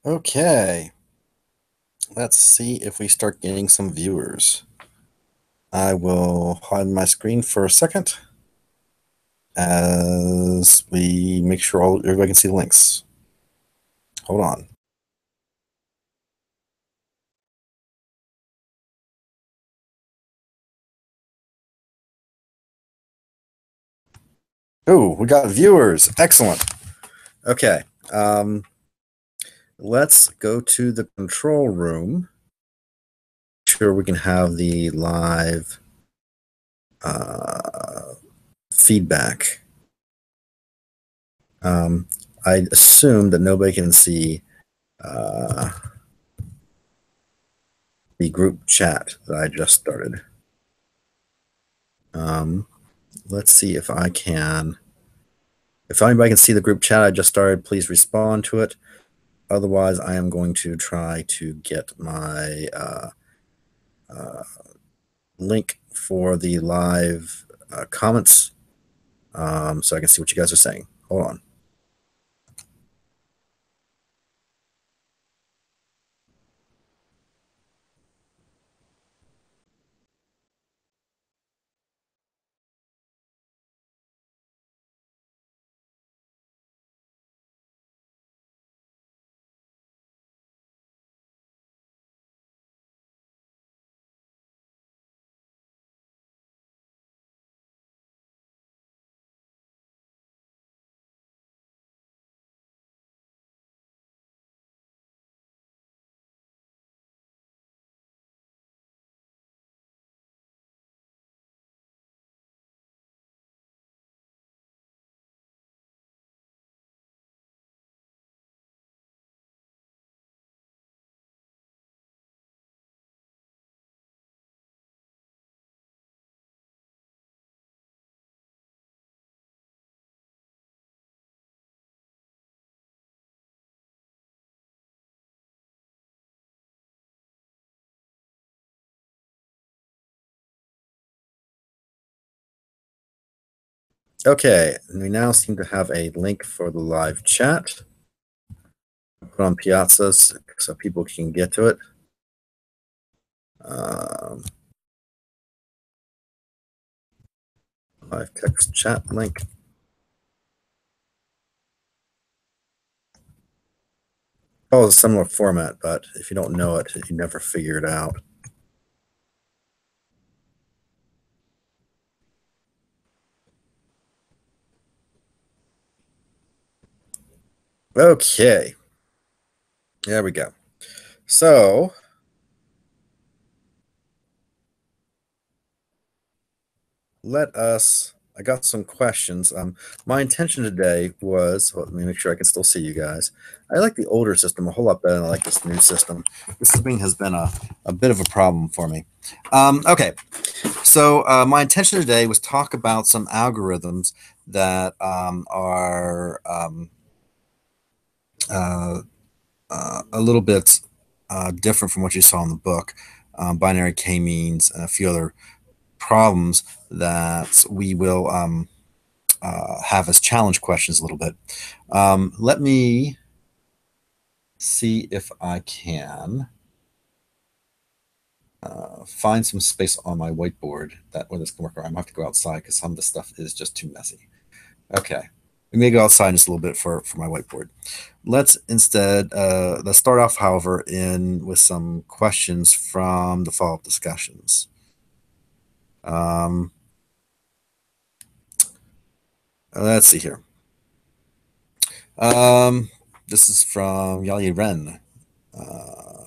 Okay, let's see if we start getting some viewers. I will hide my screen for a second as we make sure everybody can see the links. Hold on. Oh, we got viewers. Excellent. Okay, um, let's go to the control room. Sure, we can have the live uh, feedback. Um, I assume that nobody can see uh, the group chat that I just started. Um, let's see if I can. If anybody can see the group chat I just started, please respond to it. Otherwise, I am going to try to get my uh, link for the live comments so I can see what you guys are saying. Hold on. Okay, and we now seem to have a link for the live chat. Put on Piazzas so people can get to it. Um, live text chat link. Oh, it's a similar format, but if you don't know it, you never figure it out. Okay, there we go. So I got some questions. My intention today was, well, let me make sure I can still see you guys. I like the older system a whole lot better than I like this new system. This thing has been a bit of a problem for me. Okay, so my intention today was talk about some algorithms that are uh, a little bit different from what you saw in the book, binary k-means, and a few other problems that we will have as challenge questions a little bit. Let me see if I can find some space on my whiteboard that where this can work. I'm gonna have to go outside because some of the stuff is just too messy. Okay, we may go outside just a little bit for my whiteboard. Let's start off, however, in with some questions from the follow-up discussions. Um, let's see here. Um, this is from Yali Ren. Uh,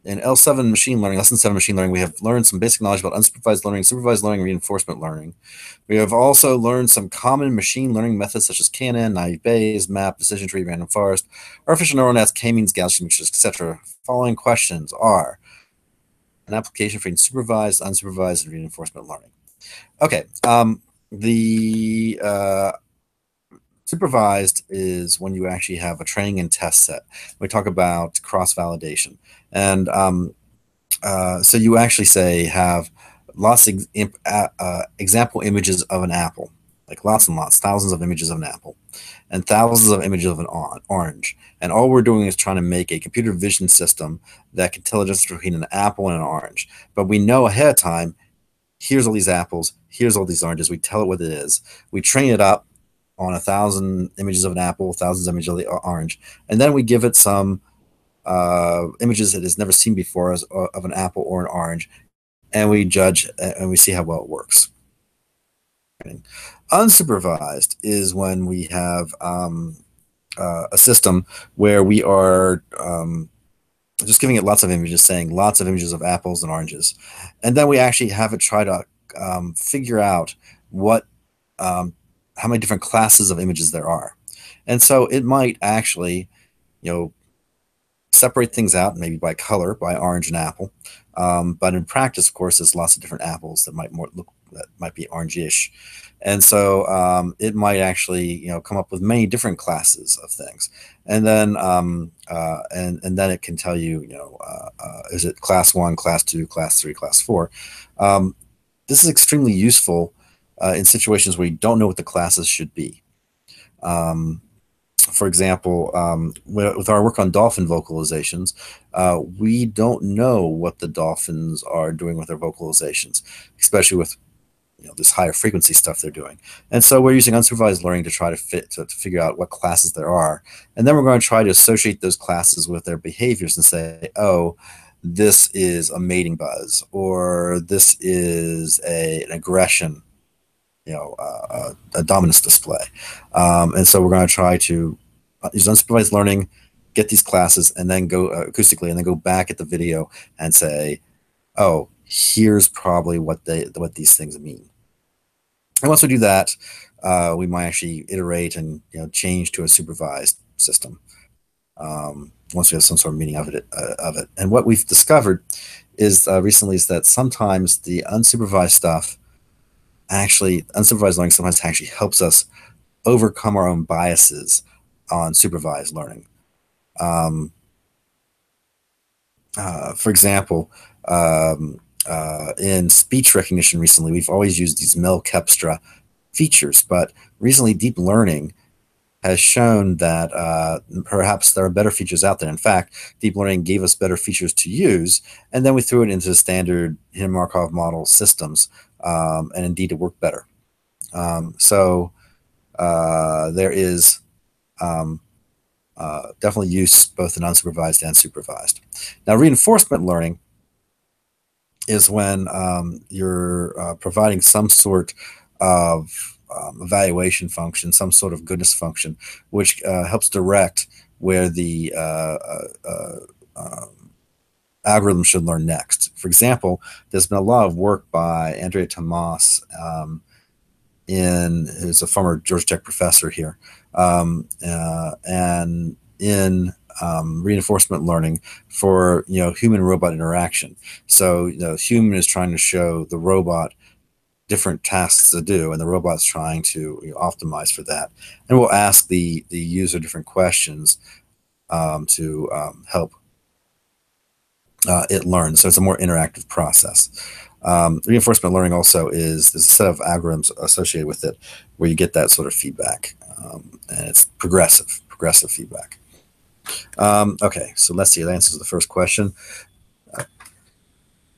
in L7 machine learning, lesson 7 machine learning, we have learned some basic knowledge about unsupervised learning, supervised learning, and reinforcement learning. We have also learned some common machine learning methods such as KNN, naive Bayes, MAP, decision tree, random forest, artificial neural nets, k-means, Gaussian mixtures, etc. Following questions are an application for supervised, unsupervised, and reinforcement learning. Okay, the supervised is when you actually have a training and test set. We talk about cross validation, and so you actually say have lots of example images of an apple. like lots and lots, thousands of images of an apple and thousands of images of an orange. And all we're doing is trying to make a computer vision system that can tell the difference between an apple and an orange. But we know ahead of time, here's all these apples, here's all these oranges. We tell it what it is. We train it up on 1,000 images of an apple, thousands of images of the orange, and then we give it some images it has never seen before of an apple or an orange, and we judge and we see how well it works. Unsupervised is when we have a system where we are just giving it lots of images, saying lots of images of apples and oranges, and then we actually have it try to figure out what how many different classes of images there are. And so it might actually, separate things out, maybe by color, by orange and apple. But in practice, of course, there's lots of different apples that might be orange-ish. And so it might actually, come up with many different classes of things. And then and then it can tell you, is it class 1, class 2, class 3, class 4. This is extremely useful in situations where you don't know what the classes should be. For example, with our work on dolphin vocalizations, we don't know what the dolphins are doing with their vocalizations, especially with this higher frequency stuff they're doing. And so we're using unsupervised learning to try to figure out what classes there are. And then we're going to try to associate those classes with their behaviors and say, oh, this is a mating buzz, or this is an aggression, a dominance display. And so we're going to try to use unsupervised learning, get these classes, and then go acoustically, and then go back at the video and say, oh, here's probably what these things mean. And once we do that, we might actually iterate and change to a supervised system once we have some sort of meaning of it. And what we've discovered is recently is that sometimes the unsupervised stuff, actually, unsupervised learning sometimes actually helps us overcome our own biases on supervised learning. For example, in speech recognition recently, we've always used these Mel-Kepstra features, but recently deep learning has shown that perhaps there are better features out there. In fact, deep learning gave us better features to use, and then we threw it into standard Markov model systems, and indeed it worked better. So there is definitely use both in unsupervised and supervised. Now, reinforcement learning is when you're providing some sort of evaluation function, some sort of goodness function, which helps direct where the algorithm should learn next. For example, there's been a lot of work by Andrea Tomas, who's a former Georgia Tech professor here, and in reinforcement learning for human-robot interaction. So human is trying to show the robot different tasks to do, and the robot's trying to optimize for that. And we'll ask the user different questions to help it learn. So it's a more interactive process. Reinforcement learning also there's a set of algorithms associated with it where you get that sort of feedback, and it's progressive feedback. Okay, so let's see. That answers the first question.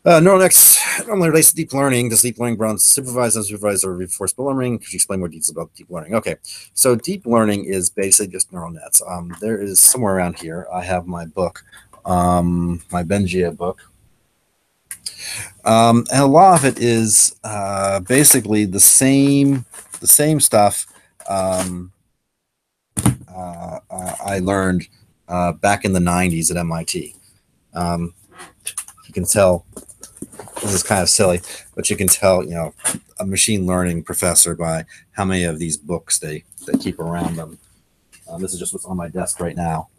Neural nets normally relates to deep learning. Does deep learning run supervised, unsupervised, or reinforcement learning? Could you explain more details about deep learning? Okay, so deep learning is basically just neural nets. There is somewhere around here, I have my book, my Benjia book. And a lot of it is basically the same stuff I learned back in the 90s at MIT. You can tell, this is kind of silly, but you can tell, a machine learning professor by how many of these books they keep around them. This is just what's on my desk right now.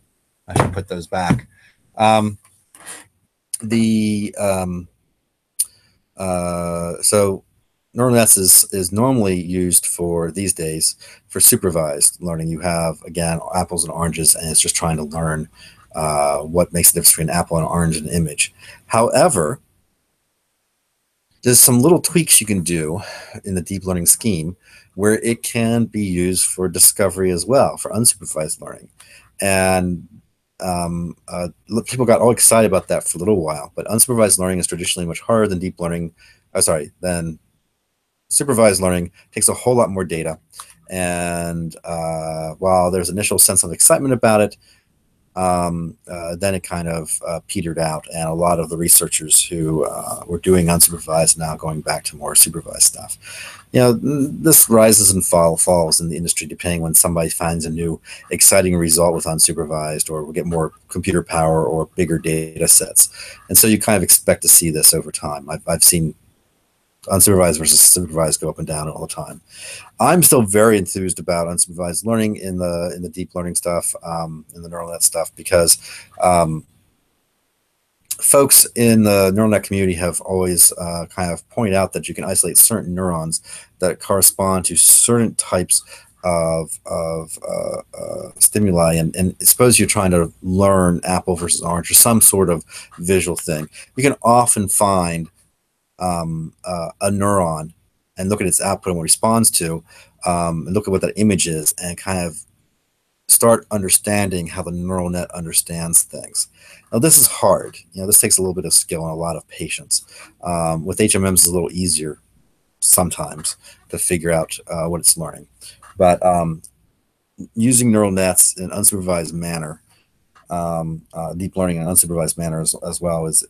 I should put those back. So neural nets is normally used for, these days, for supervised learning. You have, again, apples and oranges, and it's just trying to learn what makes the difference between an apple and an orange in an image. However, There's some little tweaks you can do in the deep learning scheme where it can be used for discovery as well, for unsupervised learning. And people got all excited about that for a little while, but unsupervised learning is traditionally much harder than deep learning. Than supervised learning. Takes a whole lot more data. And while there's initial sense of excitement about it, then it kind of petered out, and a lot of the researchers who were doing unsupervised now going back to more supervised stuff. This rises and falls in the industry depending when somebody finds a new exciting result with unsupervised, or we get more computer power or bigger data sets. And so you kind of expect to see this over time. I've seen unsupervised versus supervised go up and down all the time. I'm still very enthused about unsupervised learning in the deep learning stuff, in the neural net stuff, because folks in the neural net community have always kind of pointed out that you can isolate certain neurons that correspond to certain types of stimuli, and suppose you're trying to learn apple versus orange or some sort of visual thing. You can often find a neuron and look at its output and what it responds to, and look at what that image is, and kind of start understanding how the neural net understands things. Now, this is hard. This takes a little bit of skill and a lot of patience. With HMMs, it's a little easier sometimes to figure out what it's learning. But using neural nets in an unsupervised manner, deep learning in an unsupervised manner as well is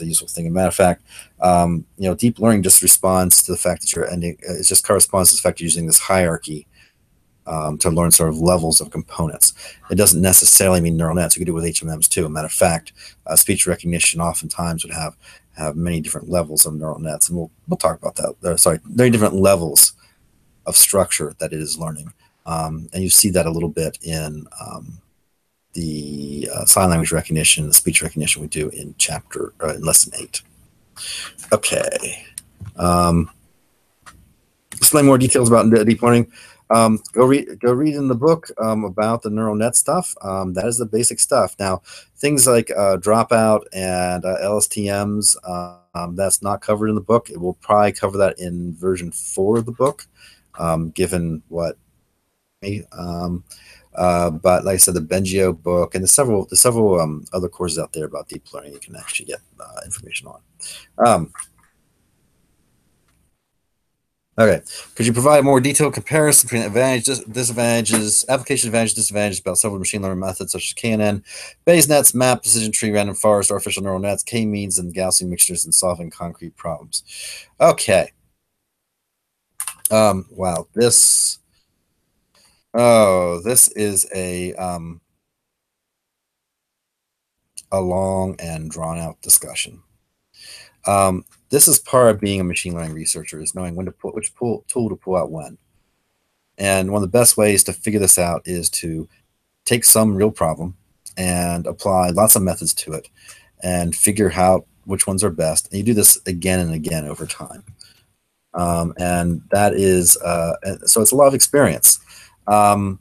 a useful thing. As a matter of fact, deep learning just responds to the fact that it just corresponds to the fact you're using this hierarchy to learn sort of levels of components. It doesn't necessarily mean neural nets. You could do it with HMMs too. As a matter of fact, speech recognition oftentimes would have many different levels of neural nets, and we'll talk about that. Very different levels of structure that it is learning, and you see that a little bit in the sign language recognition, the speech recognition we do in lesson 8. Okay. Explain more details about deep learning. Go read in the book about the neural net stuff. That is the basic stuff. Now, things like dropout and LSTMs, that's not covered in the book. It will probably cover that in version 4 of the book, given what. But like I said, the Bengio book and the several other courses out there about deep learning you can actually get information on. Okay, could you provide a more detailed comparison between advantages, disadvantages, application advantages, disadvantages about several machine learning methods such as KNN, Bayes nets, map, decision tree, random forest, artificial neural nets, k-means, and Gaussian mixtures in solving concrete problems? Okay. Wow, this is a long and drawn out discussion. This is part of being a machine learning researcher, is knowing when to put which tool to pull out when. And one of the best ways to figure this out is to take some real problem and apply lots of methods to it and figure out which ones are best. And you do this again and again over time. And that is, so it's a lot of experience. Now,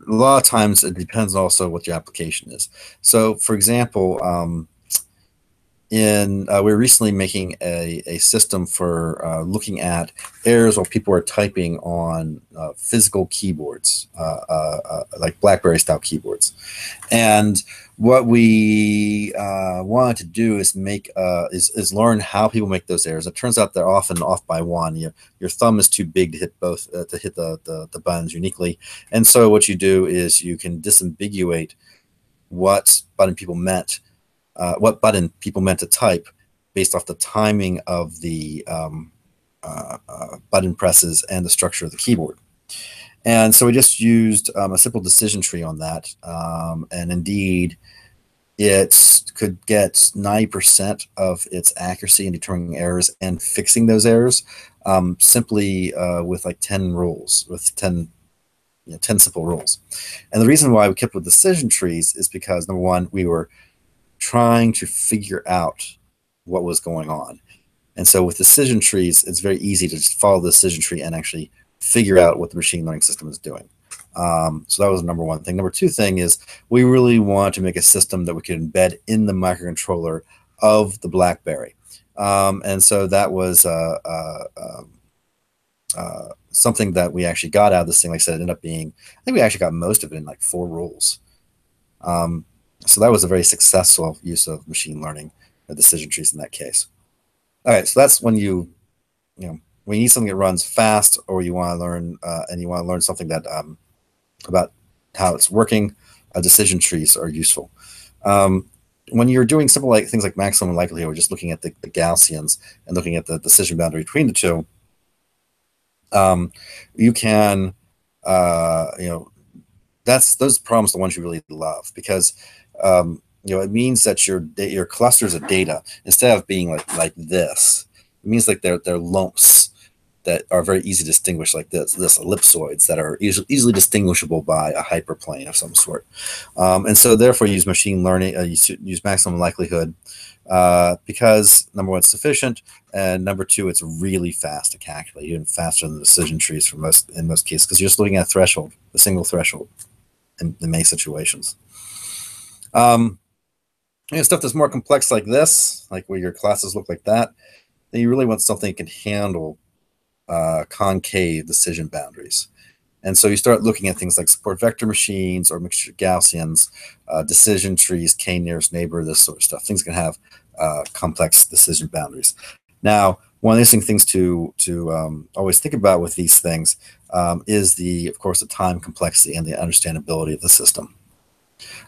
a lot of times it depends also what your application is. So, for example, we're recently making a system for looking at errors while people are typing on physical keyboards, like BlackBerry style keyboards. And what we wanted to do is learn how people make those errors. It turns out they're often off by one. Your thumb is too big to hit both to hit the buttons uniquely. And so what you do is you can disambiguate what button people meant to type based off the timing of the button presses and the structure of the keyboard. And so we just used a simple decision tree on that. And indeed, it could get 90% of its accuracy in determining errors and fixing those errors simply with like 10 rules, with 10 simple rules. And the reason why we kept with decision trees is because, number one, we were trying to figure out what was going on. And so with decision trees, it's very easy to just follow the decision tree and actually figure out what the machine learning system is doing. So that was number one thing. Number two thing is we really want to make a system that we could embed in the microcontroller of the BlackBerry. And so that was something that we actually got out of this thing. Like I said, it ended up being, I think we actually got most of it in like 4 rules. So that was a very successful use of machine learning decision trees in that case. All right, so that's when you when you need something that runs fast, or you want to learn and you want to learn something that about how it's working. Decision trees are useful. When you're doing simple things like maximum likelihood, or just looking at the Gaussians and looking at the decision boundary between the two, you can those problems are the ones you really love, because it means that your clusters of data, instead of being like this, it means like they're lumps that are very easy to distinguish, like this ellipsoids that are easily distinguishable by a hyperplane of some sort. And so therefore use machine learning, use maximum likelihood, because number one, it's sufficient, and number two, it's really fast to calculate, even faster than the decision trees in most cases, because you're just looking at a threshold, a single threshold in many situations. Stuff that's more complex like this, like where your classes look like that, then you really want something that can handle concave decision boundaries. And so you start looking at things like support vector machines or mixture Gaussians, decision trees, k-nearest neighbor, this sort of stuff. Things can have complex decision boundaries. Now, one of the interesting things to always think about with these things is of course, the time complexity and the understandability of the system.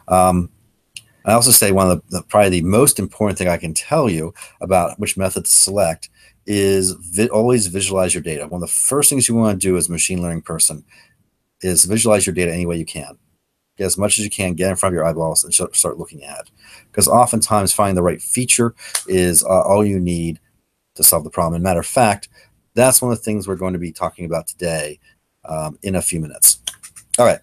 I also say one of probably the most important thing I can tell you about which method to select is always visualize your data. One of the first things you want to do as a machine learning person is visualize your data any way you can. Get as much as you can, get in front of your eyeballs and start looking at it. Because oftentimes finding the right feature is all you need to solve the problem. And matter of fact, that's one of the things we're going to be talking about today in a few minutes. All right.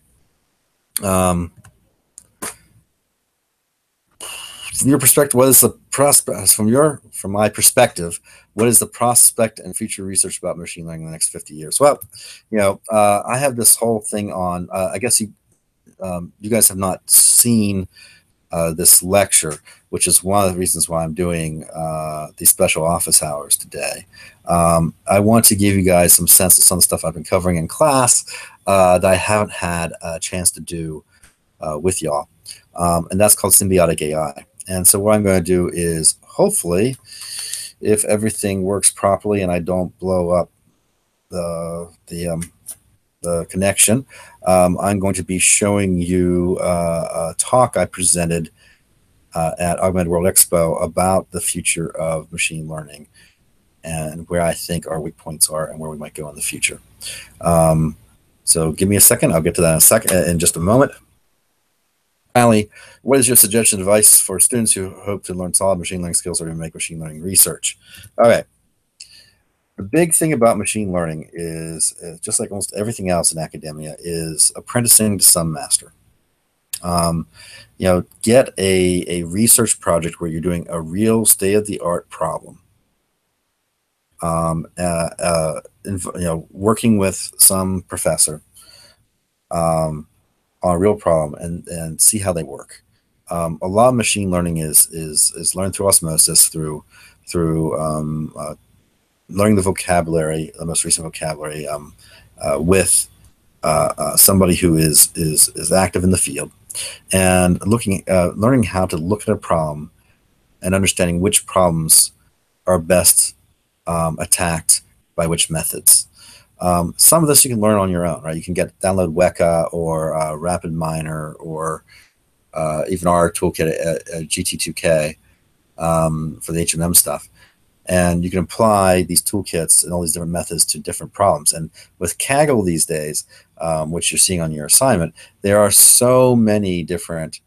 From your perspective, what is the prospect? From my perspective, what is the prospect and future research about machine learning in the next 50 years? Well, I have this whole thing on. I guess you guys have not seen this lecture, which is one of the reasons why I'm doing these special office hours today. I want to give you guys some sense of some of the stuff I've been covering in class that I haven't had a chance to do with y'all, and that's called symbiotic AI. And so what I'm going to do is, hopefully, if everything works properly and I don't blow up the connection, I'm going to be showing you a talk I presented at Augmented World Expo about the future of machine learning and where I think our weak points are and where we might go in the future. So give me a second. I'll get to that in just a moment. Finally, what is your suggestion advice for students who hope to learn solid machine learning skills or to make machine learning research? All right. The big thing about machine learning is, just like almost everything else in academia, is apprenticing to some master. Get a research project where you're doing a real state-of-the-art problem. Working with some professor on a real problem and see how they work. A lot of machine learning is learned through osmosis, through learning the vocabulary, the most recent vocabulary, with somebody who is active in the field, and learning how to look at a problem and understanding which problems are best attacked by which methods. Some of this you can learn on your own, right? You can download Weka or RapidMiner or even our toolkit at GT2K for the HMM stuff. And you can apply these toolkits and all these different methods to different problems. And with Kaggle these days, which you're seeing on your assignment, there are so many different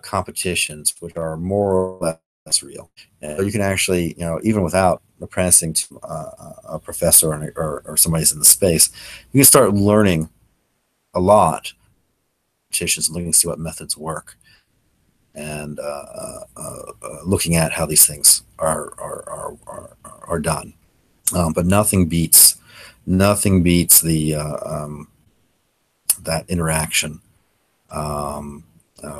competitions which are more or less real. And so you can actually, even without apprenticing to a professor or somebody who's in the space, you can start learning a lot competitions and looking to see what methods work. and looking at how these things are done. But nothing beats the that interaction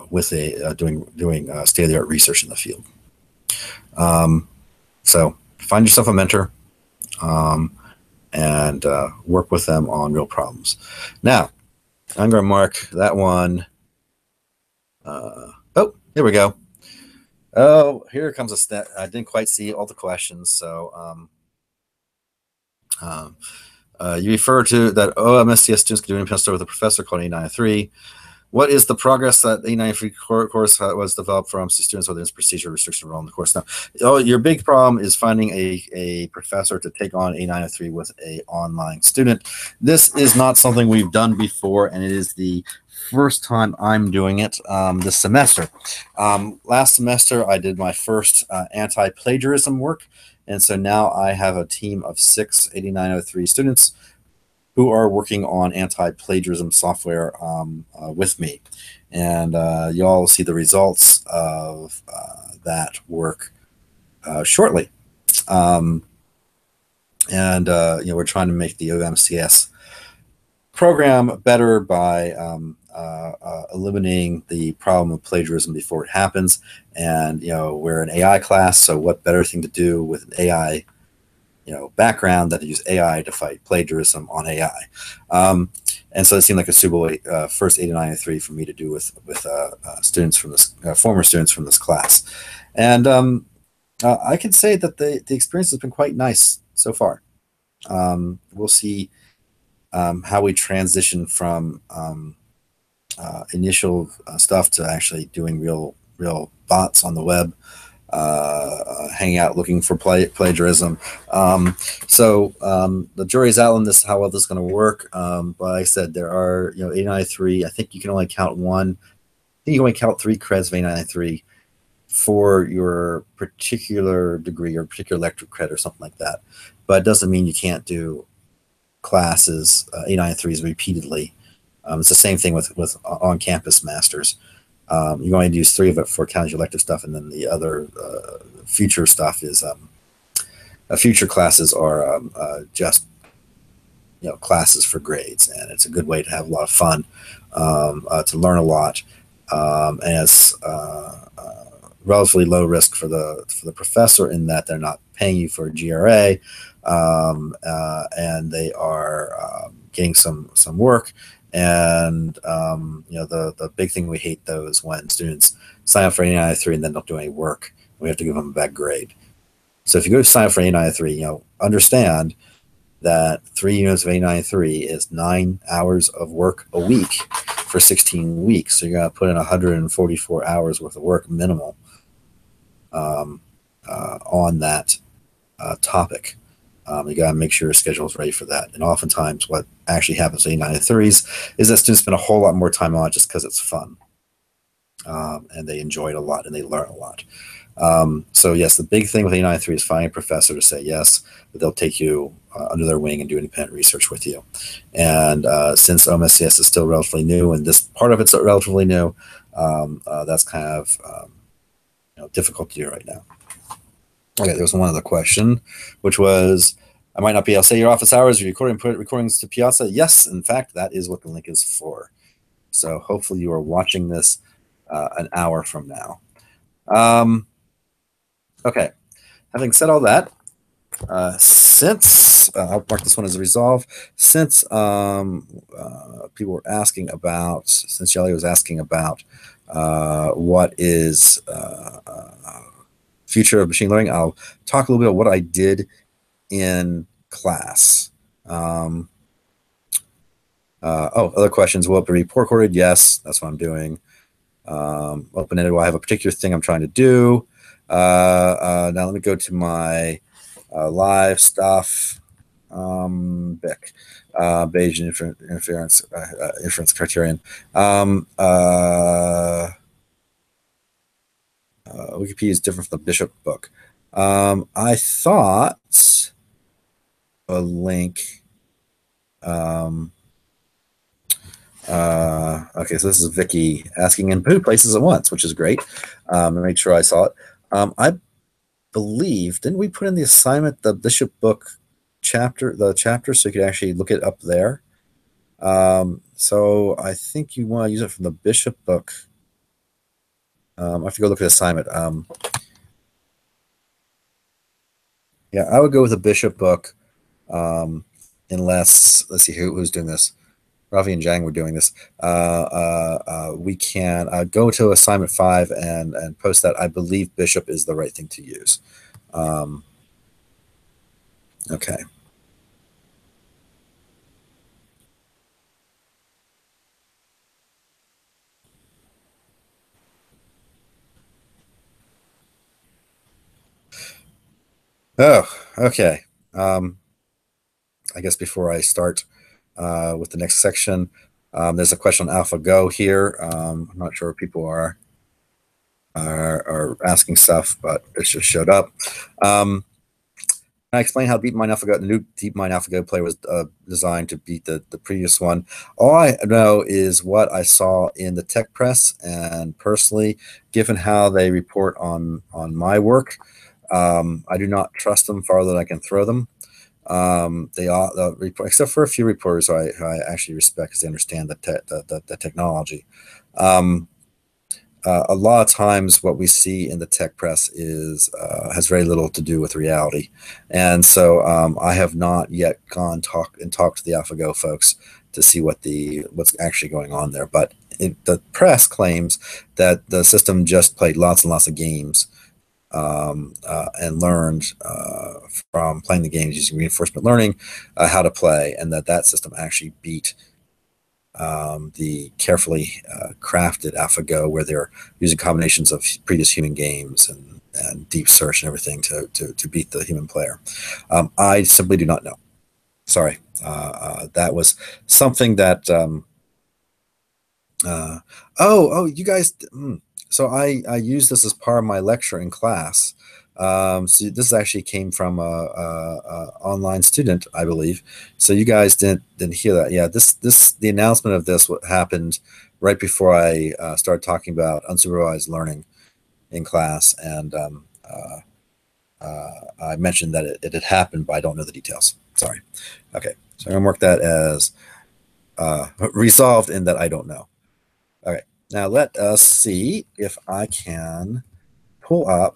with doing state of the art research in the field. So find yourself a mentor and work with them on real problems. Now, I'm going to mark that one. Oh, here we go. Oh, here comes a step. I didn't quite see all the questions, so you refer to that OMSCS students can do an independent study with a professor called A903. What is the progress that A903 course was developed for OMSC students, whether it's procedure restriction role in the course? Now, your big problem is finding a professor to take on A903 with a online student. This is not something we've done before, and it is the first time I'm doing it this semester. Last semester, I did my first anti-plagiarism work, and so now I have a team of 6 A903 students who are working on anti-plagiarism software with me. And y'all will see the results of that work shortly. And we're trying to make the OMCS program better by eliminating the problem of plagiarism before it happens. And we're an AI class, so what better thing to do with an AI background that use AI to fight plagiarism on AI. And so it seemed like a suitable first A903 for me to do with students from this former students from this class. And I can say that the experience has been quite nice so far. We'll see how we transition from initial stuff to actually doing real bots on the web. Hanging out looking for plagiarism. So the jury's out on this, how well this is going to work. But like I said, there are A903. I think you can only count one. I think you can only count 3 credits of A903 for your particular degree or particular lecture credit or something like that. But it doesn't mean you can't do classes A903s repeatedly. It's the same thing with on-campus masters. You only use 3 of it for counting your elective stuff, and then the other future stuff is future classes are just classes for grades, and it's a good way to have a lot of fun, to learn a lot, and it's relatively low risk for the professor in that they're not paying you for a GRA, and they are getting some work. And the big thing we hate though is when students sign up for A903 and then don't do any work. We have to give them a bad grade. So if you go to sign up for A903, understand that 3 units of A903 is 9 hours of work a week for 16 weeks. So you're going to put in 144 hours worth of work minimal on that topic. You got to make sure your schedule is ready for that. And oftentimes what actually happens with A903s is that students spend a whole lot more time on it just because it's fun. And they enjoy it a lot and they learn a lot. So yes, the big thing with A903 is finding a professor to say yes, that they'll take you under their wing and do independent research with you. And since OMSCS is still relatively new and this part of it's relatively new, that's kind of difficult to do right now. Okay, there was one other question, which was, I might not be able to say your office hours, you put recordings to Piazza. Yes, in fact, that is what the link is for. So hopefully you are watching this an hour from now. Okay, having said all that, since I'll mark this one as a resolve, since people were asking about, since Yali was asking about what is future of machine learning, I'll talk a little bit about what I did in class. Other questions. Will it be report recorded? Yes, that's what I'm doing. Open-ended. Well, I have a particular thing I'm trying to do. Now let me go to my live stuff. BIC, Bayesian inference criterion. Wikipedia is different from the Bishop book. I thought a link. Okay, so this is Vicky asking in 2 places at once, which is great. I made sure I saw it. I believe, didn't we put in the assignment the Bishop book the chapter, so you could actually look it up there? So I think you want to use it from the Bishop book. I have to go look at the assignment. Yeah, I would go with the Bishop book, unless, let's see who's doing this. Ravi and Jang were doing this. We can go to assignment 5 and post that. I believe Bishop is the right thing to use. Okay. Oh, okay. I guess before I start with the next section, there's a question on AlphaGo here. I'm not sure if people are asking stuff, but it just showed up. I explain how DeepMind AlphaGo, the new DeepMind AlphaGo player was designed to beat the previous one. All I know is what I saw in the tech press, and personally, given how they report on my work, I do not trust them farther than I can throw them. They all, except for a few reporters who I actually respect because they understand the technology. A lot of times what we see in the tech press is has very little to do with reality, and so I have not yet talked to the AlphaGo folks to see what's actually going on there. But the press claims that the system just played lots and lots of games and learned from playing the games using reinforcement learning how to play, and that system actually beat the carefully crafted AlphaGo, where they're using combinations of previous human games and deep search and everything to beat the human player. I simply do not know. Sorry. That was something that. You guys. So I use this as part of my lecture in class. So this actually came from a online student, I believe. So you guys didn't hear that. Yeah, the announcement of this happened right before I started talking about unsupervised learning in class, and I mentioned that it had happened, but I don't know the details. Sorry. Okay, so I'm gonna mark that as resolved in that I don't know. All right. Now let us see if I can pull up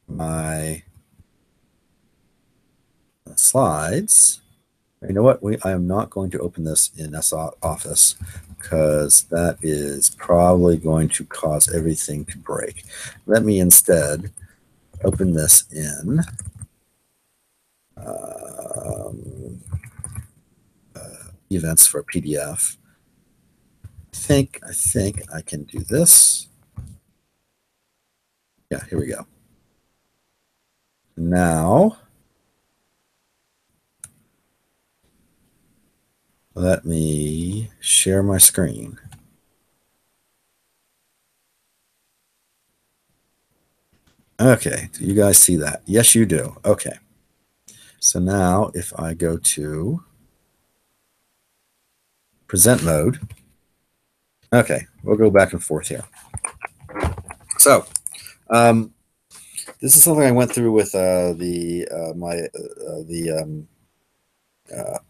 my slides. You know what? I am not going to open this in Office because that is probably going to cause everything to break. Let me instead open this in events for PDF. I think I can do this. Yeah, here we go. Now, let me share my screen. Okay, do you guys see that? Yes, you do. Okay. So now if I go to present mode, okay, we'll go back and forth here. So this is something I went through with the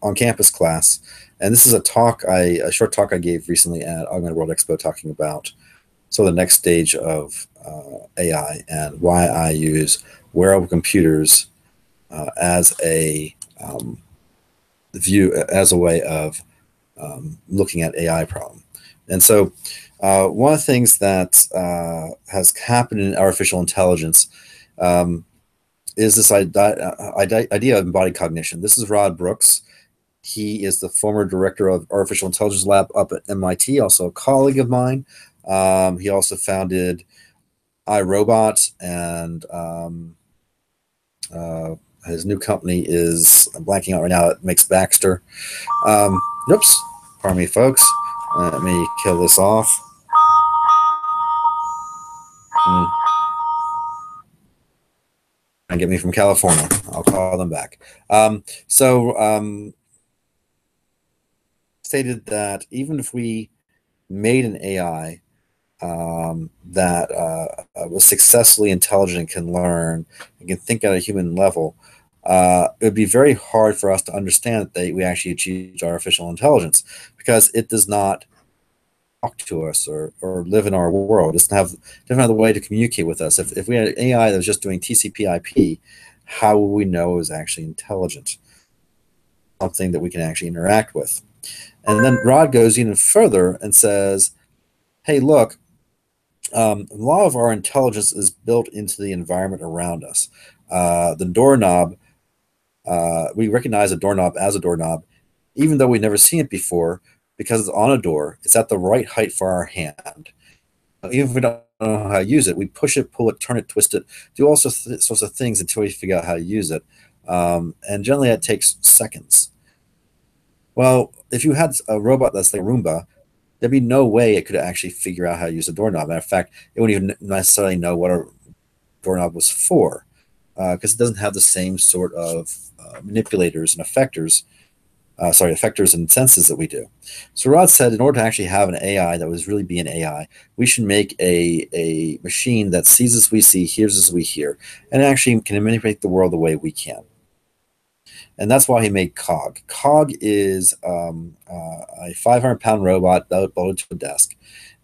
on campus class, and this is a short talk I gave recently at Augmented World Expo, talking about the next stage of AI and why I use wearable computers as a way of looking at AI problem. And so one of the things that has happened in artificial intelligence is this idea of embodied cognition. This is Rod Brooks. He is the former director of Artificial Intelligence Lab up at MIT, also a colleague of mine. He also founded iRobot, and his new company is, I'm blanking out right now, it makes Baxter. Oops, pardon me, folks. Let me kill this off. and get me from California. I'll call them back. So stated that even if we made an AI that was successfully intelligent and can learn and can think at a human level, it would be very hard for us to understand that we actually achieved artificial intelligence because it does not talk to us or live in our world. It doesn't have the way to communicate with us. If we had an AI that was just doing TCP/IP, how would we know it was actually intelligent? Something that we can actually interact with. And then Rod goes even further and says, hey, look, a lot of our intelligence is built into the environment around us. The doorknob, we recognize a doorknob as a doorknob, even though we've never seen it before, because it's on a door, it's at the right height for our hand. Even if we don't know how to use it, we push it, pull it, turn it, twist it, do all sorts of things until we figure out how to use it. And generally, that takes seconds. Well, if you had a robot that's like a Roomba, there'd be no way it could actually figure out how to use a doorknob. Matter of fact, it wouldn't even necessarily know what a doorknob was for because it doesn't have the same sort of manipulators and effectors and senses that we do. So Rod said in order to actually have an AI that was really be an AI, we should make a machine that sees as we see, hears as we hear, and actually can manipulate the world the way we can. And that's why he made Cog. Cog is a 500-pound robot bolted to a desk,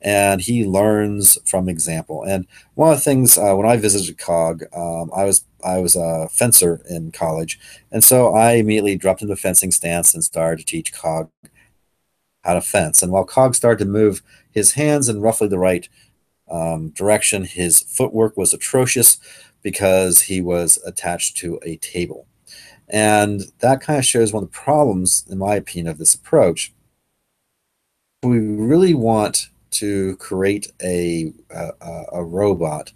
and he learns from example. And one of the things when I visited Cog, I was a fencer in college, and so I immediately dropped into a fencing stance and started to teach Cog how to fence. And while Cog started to move his hands in roughly the right direction, his footwork was atrocious because he was attached to a table. And that kind of shows one of the problems, in my opinion, of this approach. We really want to create a robot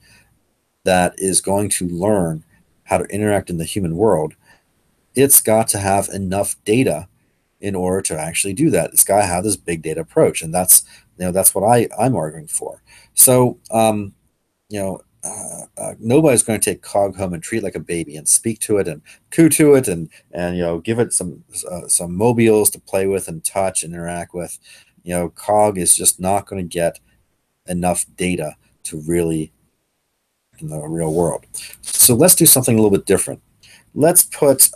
that is going to learn how to interact in the human world. It's got to have enough data in order to actually do that. It's got to have this big data approach, and that's what I'm arguing for. So nobody's going to take Cog home and treat it like a baby and speak to it and coo to it and give it some mobiles to play with and touch and interact with. Cog is just not going to get enough data to really in the real world. So let's do something a little bit different. Let's use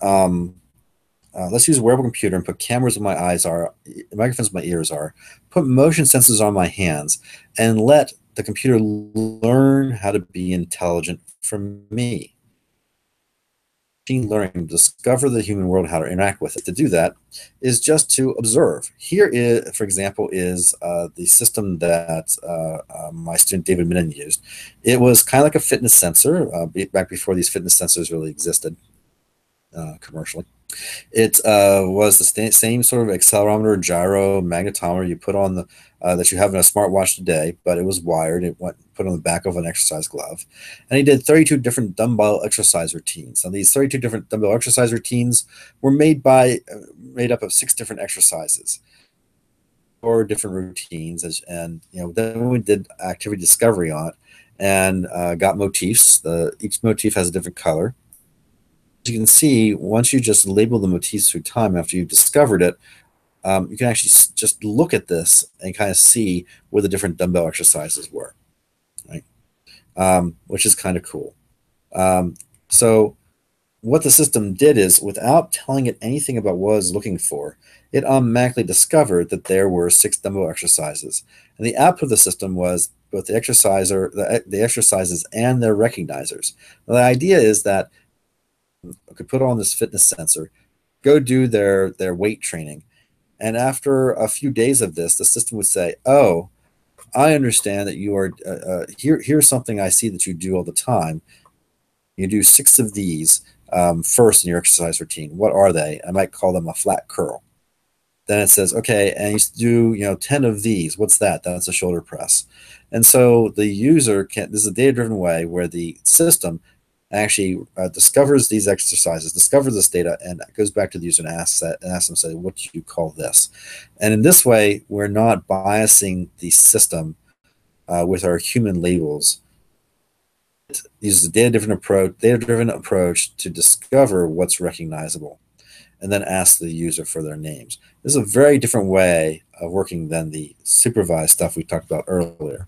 a wearable computer and put cameras where my eyes are, microphones where my ears are, put motion sensors on my hands, and let the computer learn how to be intelligent from me. Machine learning, discover the human world, how to interact with it. To do that is just to observe. Here is, for example, is the system that my student David Minen used. It was kind of like a fitness sensor back before these fitness sensors really existed commercially. It was the same sort of accelerometer, gyro, magnetometer you put on the that you have in a smartwatch today, but it was wired. It went put on the back of an exercise glove, and he did 32 different dumbbell exercise routines. Now, these 32 different dumbbell exercise routines were made up of 6 different exercises or different routines, and then we did activity discovery on it and got motifs. Each motif has a different color. As you can see, once you just label the motifs through time after you've discovered it, you can actually just look at this and kind of see where the different dumbbell exercises were, right? Which is kind of cool. So what the system did is, without telling it anything about what it was looking for, it automatically discovered that there were 6 dumbbell exercises. And the output of the system was both the exercises and their recognizers. Now, the idea is that I could put on this fitness sensor, go do their weight training. And after a few days of this, the system would say, oh, I understand that you are, here's something I see that you do all the time. You do 6 of these first in your exercise routine. What are they? I might call them a flat curl. Then it says, okay, and you do 10 of these. What's that? That's a shoulder press. And so the user this is a data-driven way where the system actually discovers these exercises, discovers this data, and goes back to the user and asks them, say, what do you call this? And in this way, we're not biasing the system with our human labels. uses a data-driven approach to discover what's recognizable, and then ask the user for their names. This is a very different way of working than the supervised stuff we talked about earlier.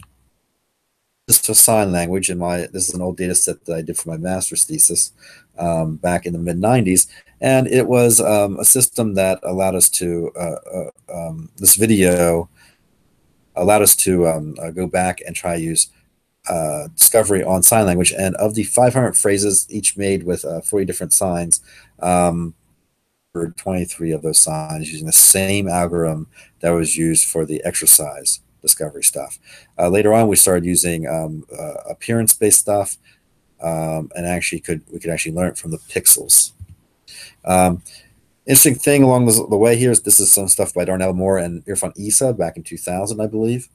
This is sign language, and this is an old data set that I did for my master's thesis back in the mid-90s, and it was a system that allowed us to, this video allowed us to go back and try to use discovery on sign language, and of the 500 phrases, each made with 40 different signs, for 23 of those signs using the same algorithm that was used for the exercise discovery stuff. Later on, we started using appearance-based stuff, and actually we could actually learn it from the pixels. Interesting thing along the way here is this is some stuff by Darnell Moore and Irfan Issa back in 2000, I believe.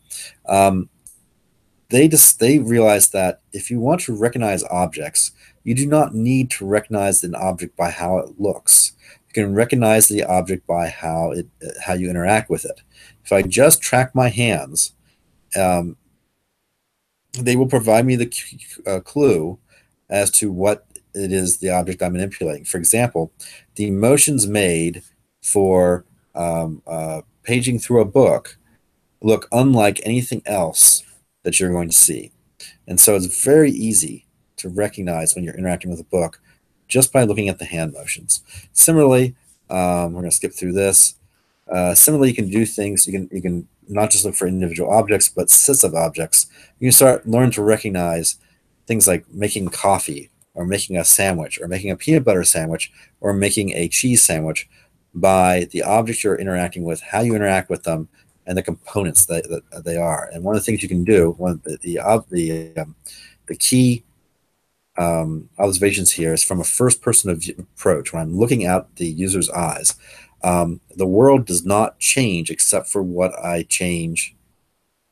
They realized that if you want to recognize objects, you do not need to recognize an object by how it looks. You can recognize the object by how you interact with it. If I just track my hands, they will provide me the clue as to what it is the object I'm manipulating. For example, the motions made for paging through a book look unlike anything else that you're going to see. And so it's very easy to recognize when you're interacting with a book just by looking at the hand motions. Similarly, we're going to skip through this. Similarly, you can do things, you can not just look for individual objects, but sets of objects. You can learn to recognize things like making coffee, or making a sandwich, or making a peanut butter sandwich, or making a cheese sandwich by the objects you're interacting with, how you interact with them, and the components that they are. And one of the things you can do, the key observations here is from a first-person approach. When I'm looking at the user's eyes, the world does not change except for what I change.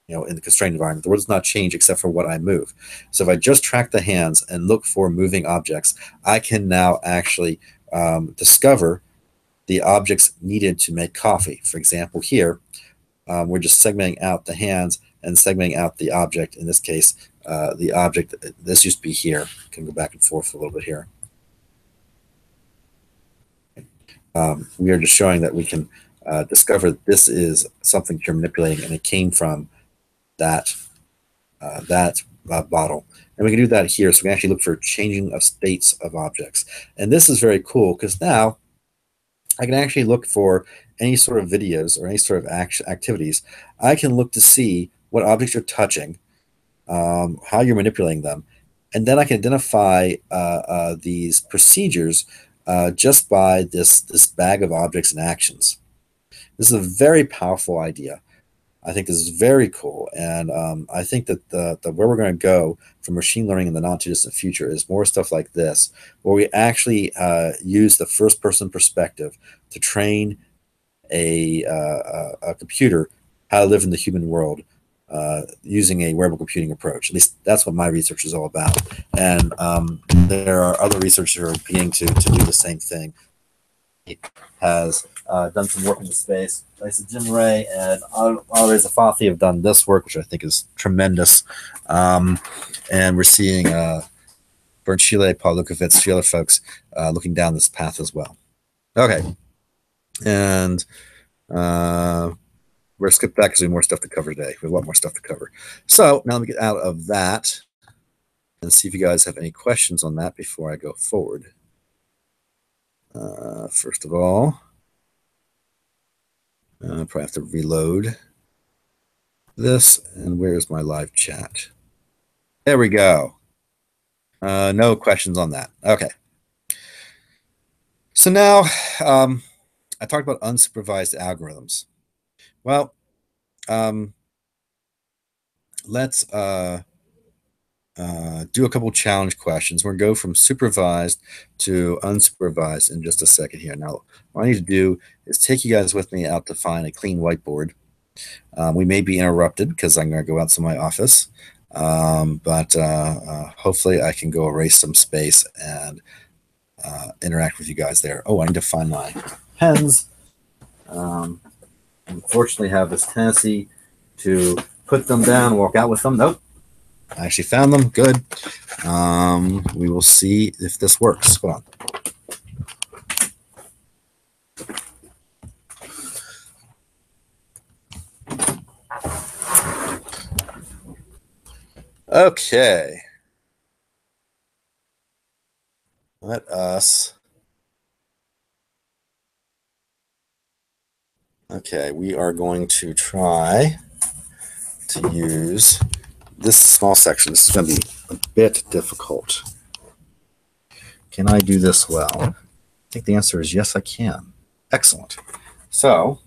In the constrained environment, the world does not change except for what I move. So if I just track the hands and look for moving objects, I can now actually discover the objects needed to make coffee. For example, here, we're just segmenting out the hands and segmenting out the object. In this case, the object, this used to be here. Can go back and forth a little bit here. We are just showing that we can discover that this is something you're manipulating, and it came from that bottle. And we can do that here. So we can actually look for changing of states of objects. And this is very cool because now I can actually look for any sort of videos or any sort of activities. I can look to see what objects you're touching, how you're manipulating them, and then I can identify these procedures just by this bag of objects and actions. This is a very powerful idea. I think this is very cool, and I think that where we're going to go for machine learning in the not too distant future is more stuff like this, where we actually use the first-person perspective to train a computer how to live in the human world using a wearable computing approach. At least that's what my research is all about, and there are other researchers who are beginning to do the same thing. Has done some work in the space. Lisa Jim Ray and Alireza Fathi have done this work, which I think is tremendous. And we're seeing Bernd Schiele, Paul Lukovitz, a few other folks looking down this path as well. Okay. And we're skip back because we have more stuff to cover today. We have a lot more stuff to cover. So now let me get out of that and see if you guys have any questions on that before I go forward. First of all, probably have to reload this. And where's my live chat? There we go. No questions on that. Okay. So now I talked about unsupervised algorithms. Well, let's do a couple challenge questions. We're going to go from supervised to unsupervised in just a second here. Now, what I need to do is take you guys with me out to find a clean whiteboard. We may be interrupted because I'm going to go out to my office, but hopefully I can go erase some space and interact with you guys there. Oh, I need to find my pens. Unfortunately, have this tendency to put them down, walk out with them. Nope. I actually found them. Good. We will see if this works. Hold on. Okay. Let us. Okay, we are going to try to use this small section. This is going to be a bit difficult. Can I do this well? I think the answer is yes, I can. Excellent. So,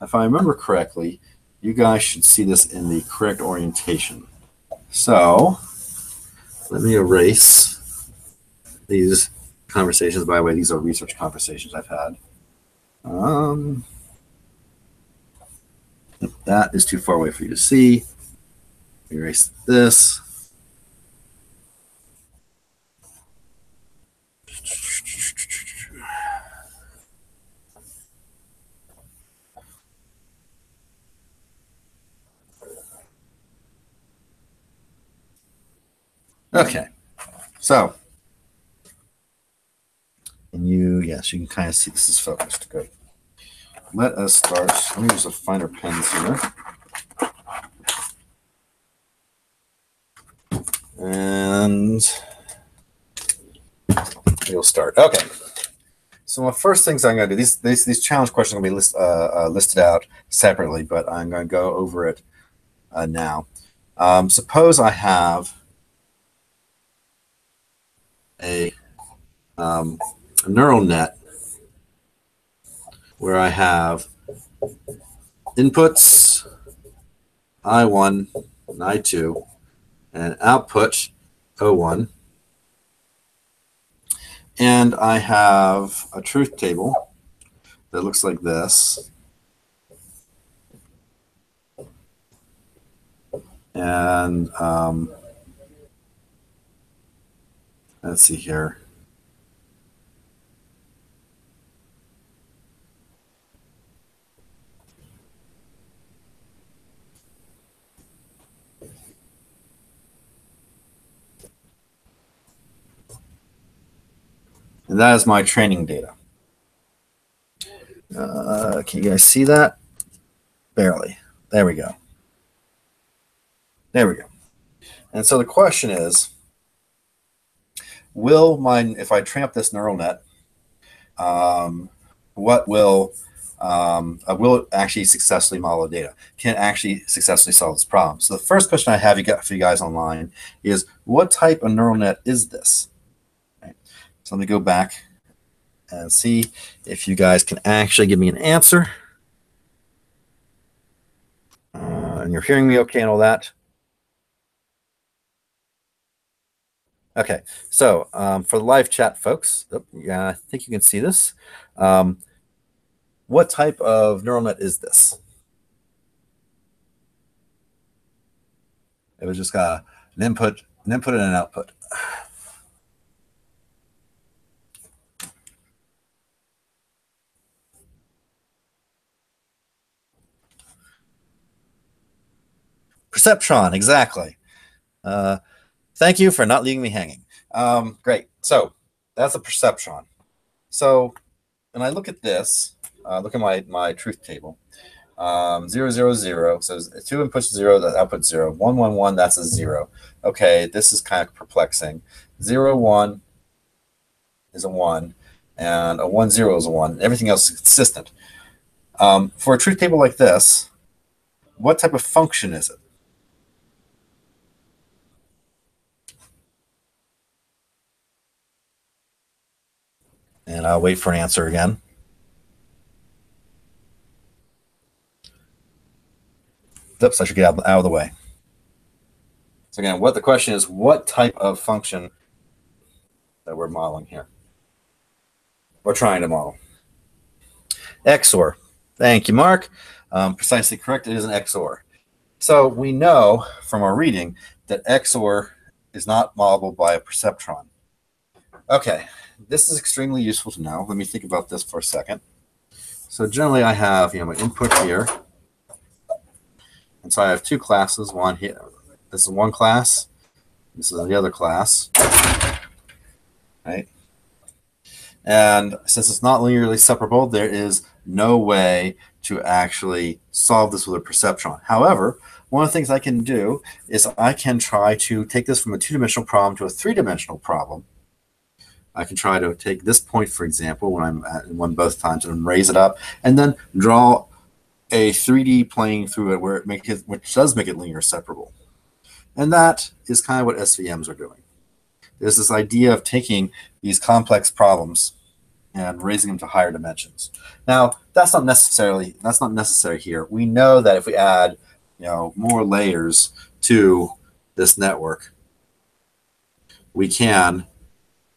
if I remember correctly, you guys should see this in the correct orientation. So, let me erase these conversations. By the way, these are research conversations I've had. That is too far away for you to see. Erase this. Okay, so, and yes, you can kind of see this is focused. Good. Let us start. Let me use a finer pens here. And we'll start. Okay. So the first things I'm going to do, these challenge questions are going to be listed out separately, but I'm going to go over it now. Suppose I have a neural net where I have inputs I1 and I2 and output O1. And I have a truth table that looks like this. And let's see here. And that is my training data. Can you guys see that? Barely. There we go. There we go. And so the question is, if I train up this neural net, what will it actually successfully model the data? Can it actually successfully solve this problem? So the first question I have for you guys online is, what type of neural net is this? Right. So let me go back and see if you guys can actually give me an answer. And you're hearing me okay and all that? Okay, so for the live chat folks, yeah, I think you can see this. What type of neural net is this? It was just got an input and an output. Perceptron, exactly. Thank you for not leaving me hanging. Great. So that's a perceptron. So when I look at this, look at my truth table. 0, 0, 0. So 2 inputs 0, the output 0. 1, 1, 1, that's a 0. Okay, this is kind of perplexing. 0, 1 is a 1, and a 1, 0 is a 1. Everything else is consistent. For a truth table like this, what type of function is it? And I'll wait for an answer again. Oops, I should get out of the way. So again, the question is, what type of function that we're modeling here? We're trying to model. XOR. Thank you, Mark. Precisely correct. It is an XOR. So we know from our reading that XOR is not modelable by a perceptron. Okay, this is extremely useful to know. Let me think about this for a second. So generally I have my input here. And so I have two classes, one here, this is one class. This is the other class, right? And since it's not linearly separable, there is no way to actually solve this with a perceptron. However, one of the things I can do is I can try to take this from a two-dimensional problem to a three-dimensional problem. I can try to take this point, for example, when I'm at one both times, and raise it up, and then draw a 3D plane through it where which does make it linear separable. And that is kind of what SVMs are doing. There's this idea of taking these complex problems and raising them to higher dimensions. Now, that's not necessary here. We know that if we add, more layers to this network, we can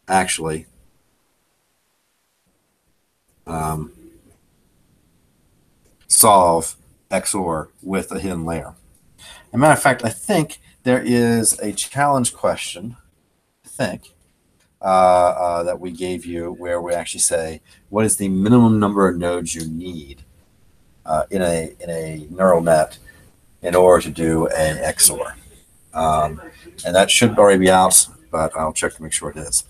actually solve XOR with a hidden layer. As a matter of fact, I think there is a challenge question, that we gave you where we actually say, what is the minimum number of nodes you need in a neural net in order to do an XOR? And that should already be out, but I'll check to make sure it is.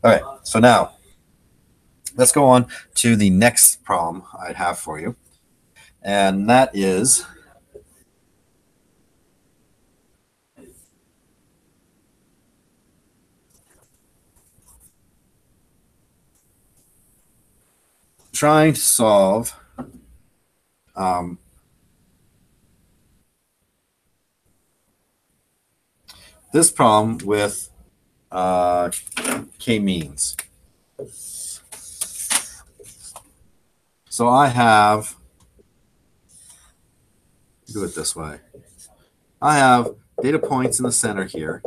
Okay, so now let's go on to the next problem I have for you. And that is trying to solve this problem with k-means. So I have, do it this way. I have data points in the center here.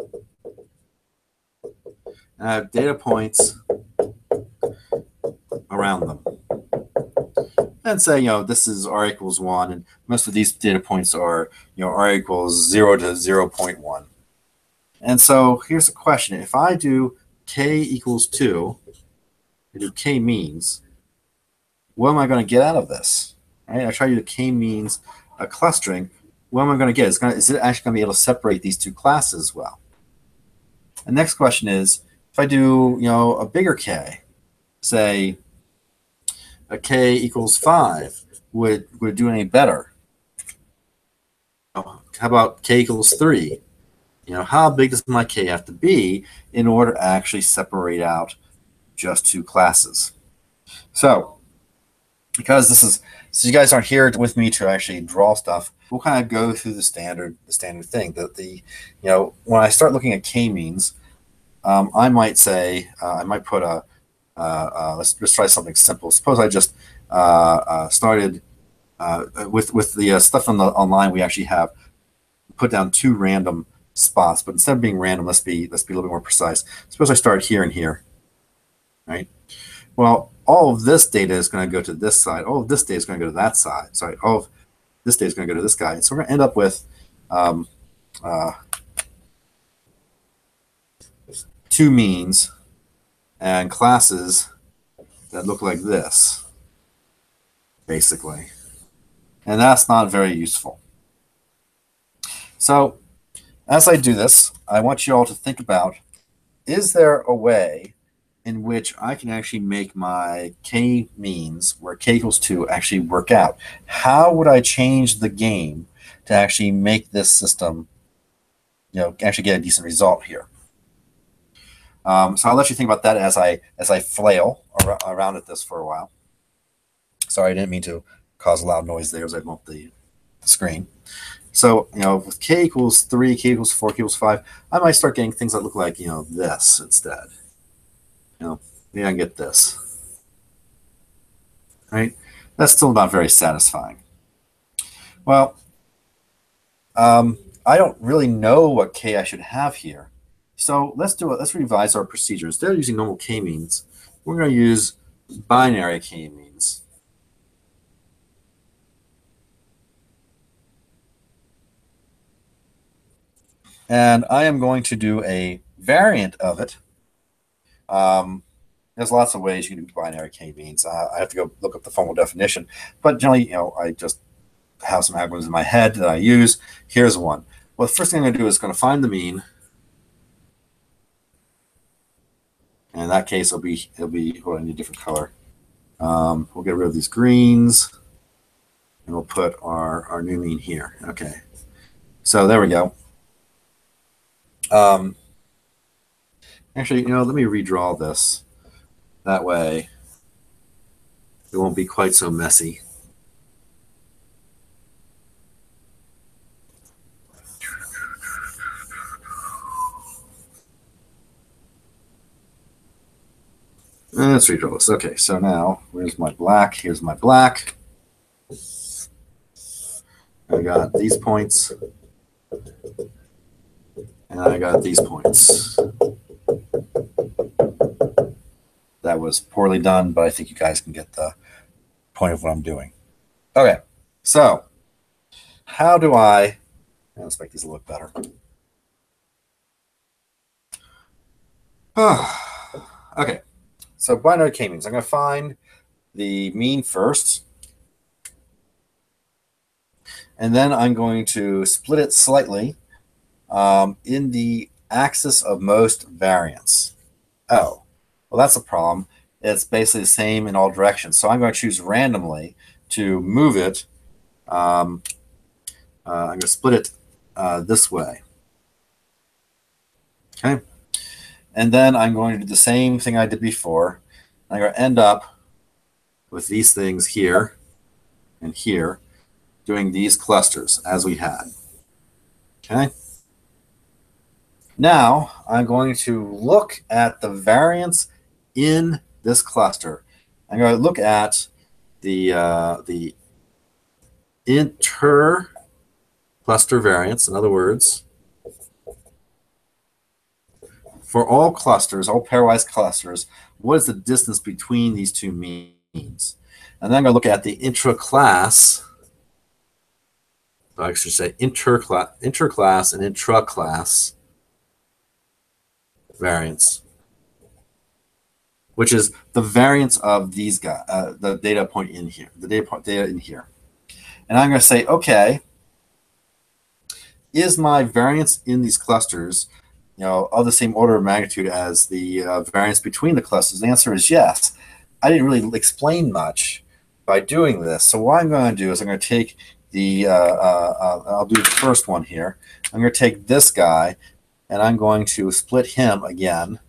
And I have data points around them. And say, this is r equals 1, and most of these data points are, r equals 0 to 0.1. And so here's the question. If I do k equals 2, I do k-means, what am I going to get out of this? Right? I try to do k-means clustering. What am I going to get? Is it actually going to be able to separate these two classes well? The next question is, if I do, a bigger k, say a k equals 5, would it do any better? How about k equals 3? How big does my k have to be in order to actually separate out just two classes? So, because so you guys aren't here with me to actually draw stuff, we'll kind of go through the standard thing. When I start looking at k-means, I might say, I might put let's try something simple. Suppose I just started with the stuff online. We actually have put down two random spots, but instead of being random, let's be a little bit more precise. Suppose I start here and here, right? Well, all of this data is going to go to this side. All of this data is going to go to that side. Sorry, all of this data is going to go to this guy. And so we're going to end up with two means and classes that look like this, basically. And that's not very useful. So as I do this, I want you all to think about, is there a way in which I can actually make my k-means, where k equals 2, actually work out? How would I change the game to actually make this system, actually get a decent result here? So I'll let you think about that as I flail around at this for a while. Sorry, I didn't mean to cause a loud noise there as I bumped the screen. So, with k equals 3, k equals 4, k equals 5, I might start getting things that look like, this instead. Maybe I can get this. Right? That's still not very satisfying. Well, I don't really know what k I should have here. So let's revise our procedure. Instead of using normal k-means, we're going to use binary k-means. And I am going to do a variant of it. There's lots of ways you can do binary k-means. I have to go look up the formal definition. But generally, I just have some algorithms in my head that I use. Here's one. Well, the first thing I'm going to do is going to find the mean. And in that case, it'll be oh, I need a different color. We'll get rid of these greens, and we'll put our new mean here. Okay, so there we go. Actually, let me redraw this. That way, it won't be quite so messy. Let's redraw this. Okay, so now where's my black? Here's my black. I got these points, and I got these points. That was poorly done, but I think you guys can get the point of what I'm doing. Okay, so how do let's make these look better. Okay, so binary k-means. I'm going to find the mean first, and then I'm going to split it slightly in the axis of most variance. Oh, well, that's a problem. It's basically the same in all directions. So I'm going to choose randomly to move it. I'm going to split it this way. Okay. And then I'm going to do the same thing I did before. I'm going to end up with these things here and here, doing these clusters as we had. Okay. Now I'm going to look at the variance in this cluster. I'm going to look at the inter-cluster variance. In other words, for all clusters, all pairwise clusters, what is the distance between these two means? And then I'm going to look at the intra-class. I should say interclass and intra-class variance, which is the variance of these guys, the data point in here, the data in here. And I'm going to say, okay, is my variance in these clusters, of the same order of magnitude as the variance between the clusters? The answer is yes. I didn't really explain much by doing this. So what I'm going to do is I'm going to take I'll do the first one here. I'm going to take this guy, and I'm going to split him again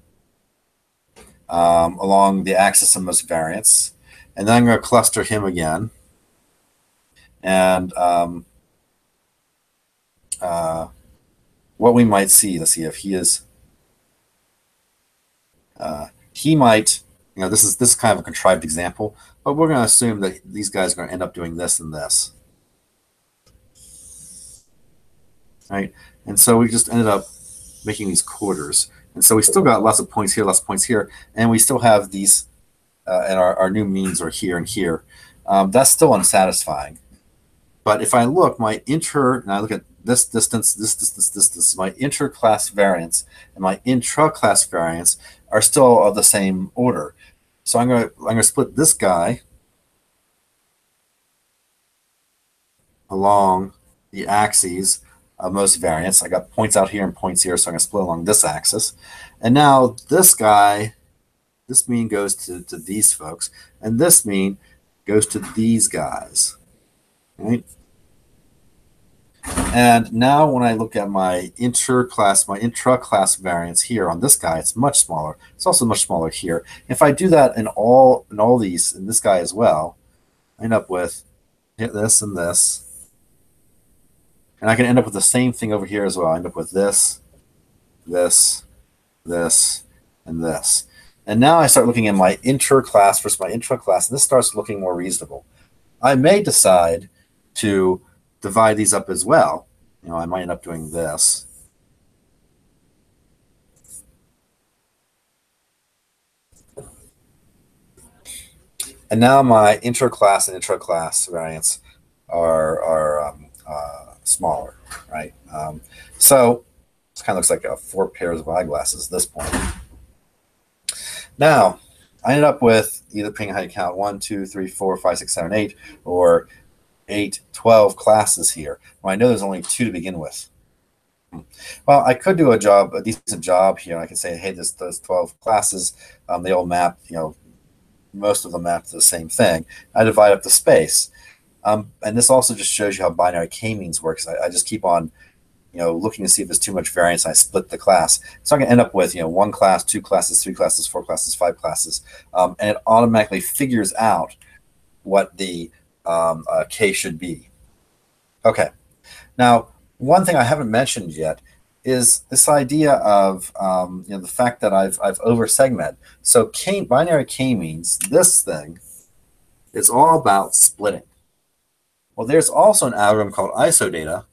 along the axis of most variance. And then I'm going to cluster him again. And what we might see, let's see if he is, he might, this is kind of a contrived example, but we're going to assume that these guys are going to end up doing this and this. Right? And so we just ended up making these quarters. And so we still got lots of points here, lots of points here, and we still have these, and our new means are here and here. That's still unsatisfying. But if I look, and I look at this distance, my interclass variance and my intra-class variance are still of the same order. So I'm going to split this guy along the axes of most variance. I got points out here and points here, so I'm going to split along this axis. And now this guy, this mean goes to these folks, and this mean goes to these guys. Right? And now when I look at my intra-class variance here on this guy, it's much smaller. It's also much smaller here. If I do that in all these, in this guy as well, I end up with this and this. And I can end up with the same thing over here as well. I end up with this, this, this, and this. And now I start looking at my interclass versus my intra-class, and this starts looking more reasonable. I may decide to divide these up as well. I might end up doing this. And now my interclass and intra-class variance are smaller, right? So this kind of looks like 4 pairs of eyeglasses at this point. Now, I ended up with either, depending on how you count, 1, 2, 3, 4, 5, 6, 7, 8, or 8, 12 classes here. Well, I know there's only 2 to begin with. Well, I could do a decent job here. I can say, hey, those 12 classes, they all map, most of them map to the same thing. I divide up the space. And this also just shows you how binary k-means works. I just keep on, looking to see if there's too much variance. And I split the class. So I can end up with, one class, two classes, three classes, four classes, five classes. And it automatically figures out what the k should be. Okay. Now, one thing I haven't mentioned yet is this idea of the fact that I've over segmented. So binary k-means, this thing is all about splitting. Well, there's also an algorithm called isodata,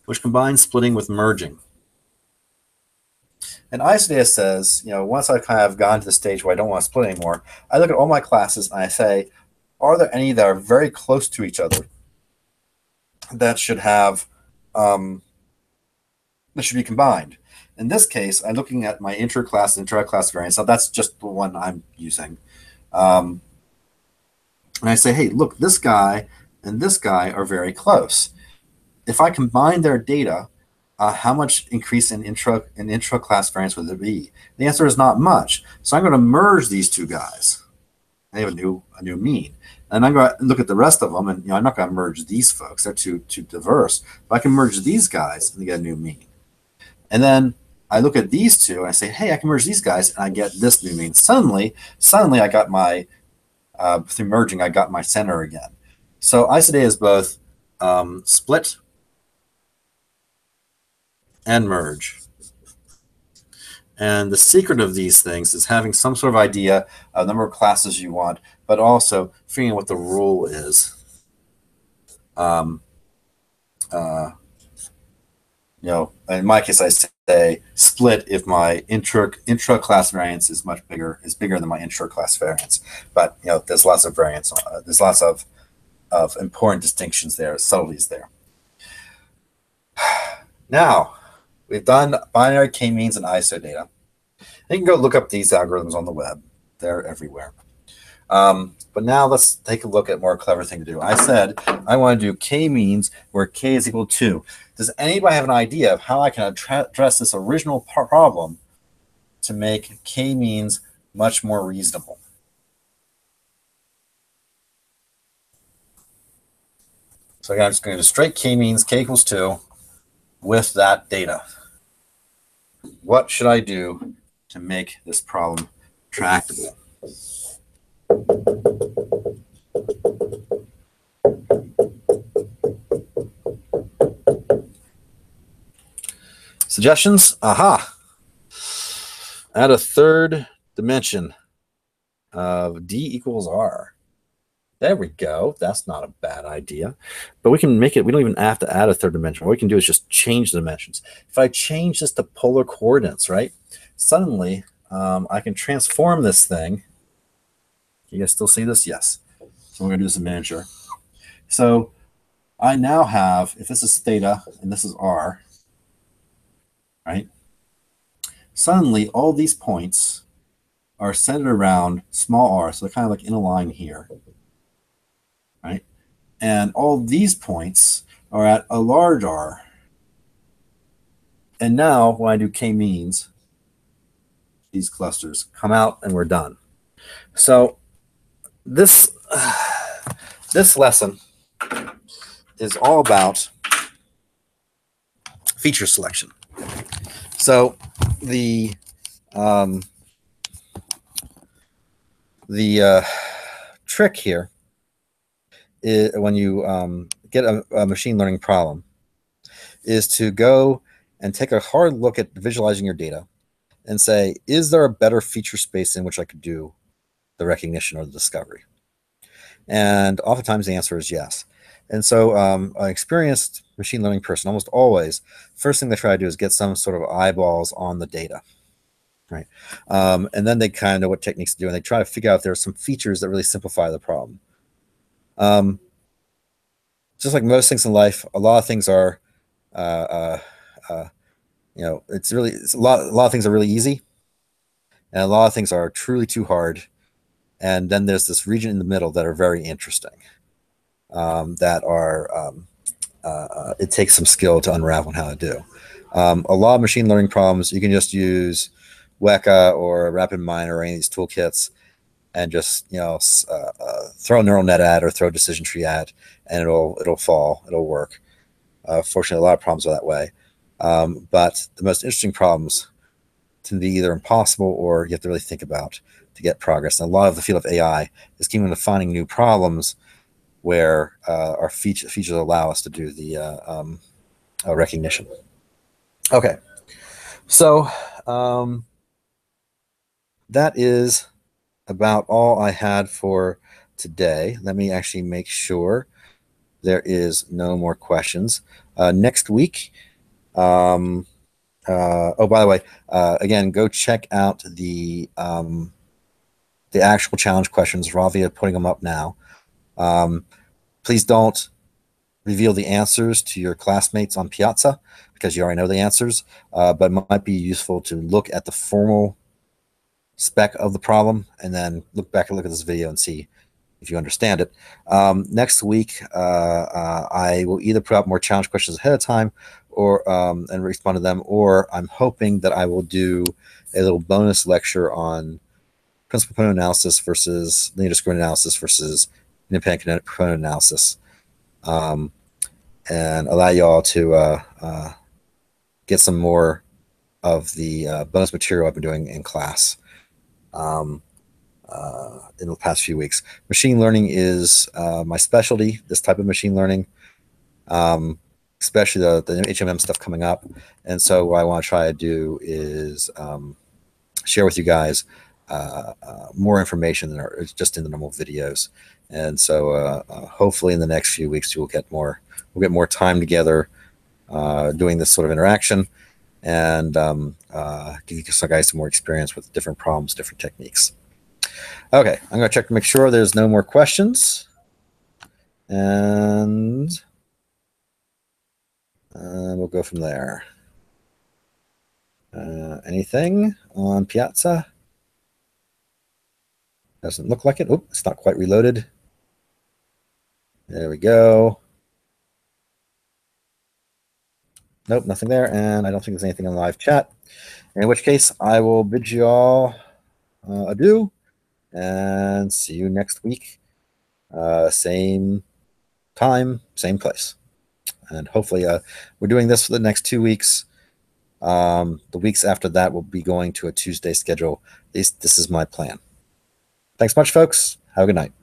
which combines splitting with merging. And isodata says, once I've kind of gotten to the stage where I don't want to split anymore, I look at all my classes and I say, are there any that are very close to each other that should have that should be combined? In this case, I'm looking at my interclass and intra-class variance. Now that's just the one I'm using. And I say, hey, look, this guy and this guy are very close. If I combine their data, how much increase in intra-class variance would there be? The answer is not much. So I'm going to merge these two guys. They have a new mean. And I'm going to look at the rest of them, and I'm not going to merge these folks. They're too diverse. But I can merge these guys and get a new mean. And then I look at these two and I say, hey, I can merge these guys, and I get this new mean. Suddenly I got my through merging, I got my center again. So isodata is both split and merge. And the secret of these things is having some sort of idea of the number of classes you want, but also figuring out what the rule is. In my case, I say split if my intra-class variance is bigger than my intra-class variance. But there's lots of variance. There's lots of important distinctions there, subtleties there. Now, we've done binary k-means and isodata. You can go look up these algorithms on the web. They're everywhere. But now let's take a look at a more clever thing to do. I said I want to do k-means where k is equal to 2. Does anybody have an idea of how I can address this original problem to make k-means much more reasonable? So again, I'm just going to do straight k-means, k equals 2, with that data. What should I do to make this problem tractable? Suggestions? Aha! Add a third dimension of d equals r. There we go. That's not a bad idea. But we can make it, we don't even have to add a third dimension. What we can do is just change the dimensions. If I change this to polar coordinates, right, suddenly I can transform this thing. You guys still see this? Yes. So we're going to do this in miniature. So I now have, if this is theta and this is r, right, suddenly all these points are centered around small r, so they're kind of like in a line here, right? And all these points are at a large r. And now when I do k-means, these clusters come out and we're done. So this lesson is all about feature selection. So the trick here is when you get a machine learning problem is to go and take a hard look at visualizing your data and say, is there a better feature space in which I could do the recognition or the discovery? And oftentimes the answer is yes. And so an experienced machine learning person, almost always, first thing they try to do is get some sort of eyeballs on the data, right? And then they kind of know what techniques to do, and they try to figure out if there are some features that really simplify the problem. Just like most things in life, a lot of things are, it's a lot of things are really easy, and a lot of things are truly too hard. And then there's this region in the middle that are very interesting, that are it takes some skill to unravel on how to do. A lot of machine learning problems, you can just use Weka or RapidMiner or any of these toolkits and just throw a neural net at or throw a decision tree at, and it'll fall, it'll work. Fortunately, a lot of problems are that way. But the most interesting problems tend to be either impossible or you have to really think about to get progress. And a lot of the field of AI is keeping on finding new problems where our features allow us to do the recognition. Okay, so that is about all I had for today. Let me actually make sure there is no more questions. Next week, oh, by the way, again, go check out the actual challenge questions. Ravia putting them up now. Please don't reveal the answers to your classmates on Piazza because you already know the answers, but it might be useful to look at the formal spec of the problem and then look at this video and see if you understand it. Next week, I will either put out more challenge questions ahead of time or and respond to them, or I'm hoping that I will do a little bonus lecture on principal component analysis versus linear discriminant analysis versus independent component analysis, and allow y'all to get some more of the bonus material I've been doing in class in the past few weeks. Machine learning is my specialty, this type of machine learning, especially the HMM stuff coming up. And so what I want to try to do is share with you guys more information than are just in the normal videos. And so hopefully in the next few weeks we'll get more time together doing this sort of interaction and give you guys some more experience with different problems, different techniques. Okay, I'm going to check to make sure there's no more questions. And we'll go from there. Anything on Piazza? Doesn't look like it. Oh, it's not quite reloaded. There we go. Nope, nothing there. And I don't think there's anything in the live chat. In which case, I will bid you all adieu and see you next week. Same time, same place. And hopefully we're doing this for the next 2 weeks. The weeks after that, we'll be going to a Tuesday schedule. At least this is my plan. Thanks much, folks. Have a good night.